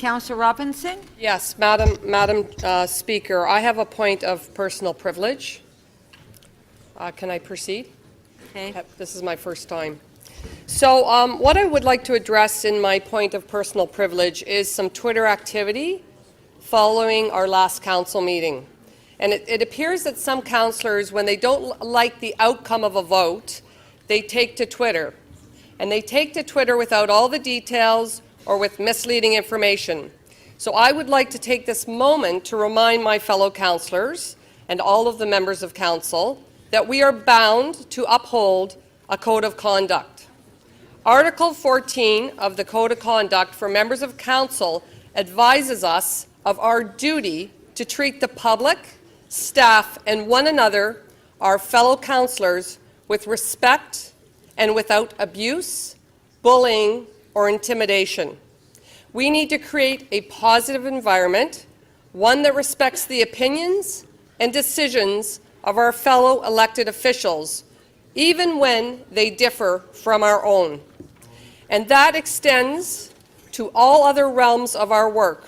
Councillor Robinson. Yes, Madam Speaker, I have a point of personal privilege. Can I proceed? Okay. This is my first time. So what I would like to address in my point of personal privilege is some Twitter activity following our last council meeting. And it appears that some councillors, when they don't like the outcome of a vote, they take to Twitter. And they take to Twitter without all the details or with misleading information. So I would like to take this moment to remind my fellow councillors and all of the members of council that we are bound to uphold a code of conduct. Article 14 of the Code of Conduct for members of council advises us of our duty to treat the public, staff, and one another, our fellow councillors, with respect and without abuse, bullying, or intimidation. We need to create a positive environment, one that respects the opinions and decisions of our fellow elected officials, even when they differ from our own. And that extends to all other realms of our work,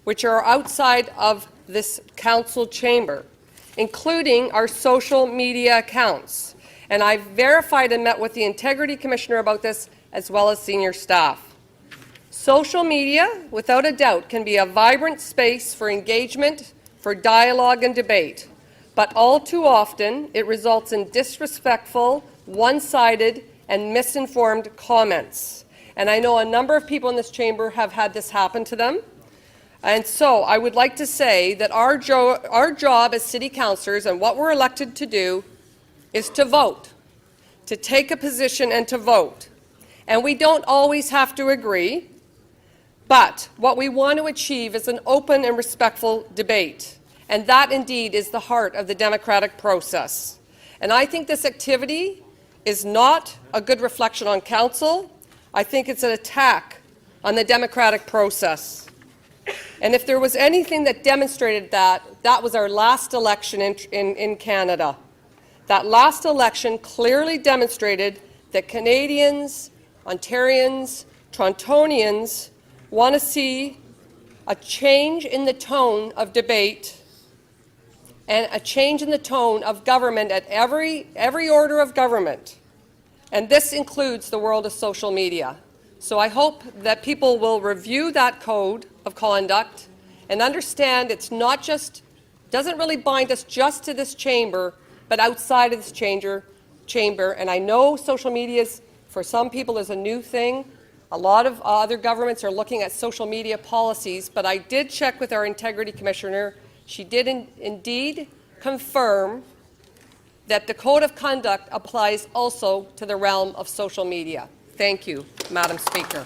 which are outside of this council chamber, including our social media accounts. And I've verified and met with the Integrity Commissioner about this, as well as senior staff. Social media, without a doubt, can be a vibrant space for engagement, for dialogue and debate, but all too often it results in disrespectful, one-sided and misinformed comments. And I know a number of people in this chamber have had this happen to them. And so I would like to say that our job as city councillors and what we're elected to do is to vote, to take a position and to vote. And we don't always have to agree, but what we want to achieve is an open and respectful debate. And that indeed is the heart of the democratic process. And I think this activity is not a good reflection on council. I think it's an attack on the democratic process. And if there was anything that demonstrated that, that was our last election in Canada. That last election clearly demonstrated that Canadians, Ontarians, Torontonians want to see a change in the tone of debate and a change in the tone of government at every order of government. And this includes the world of social media. So I hope that people will review that code of conduct and understand it's not just, doesn't really bind us just to this chamber, but outside of this chamber. And I know social media for some people is a new thing. A lot of other governments are looking at social media policies, but I did check with our Integrity Commissioner. She did indeed confirm that the Code of Conduct applies also to the realm of social media. Thank you, Madam Speaker.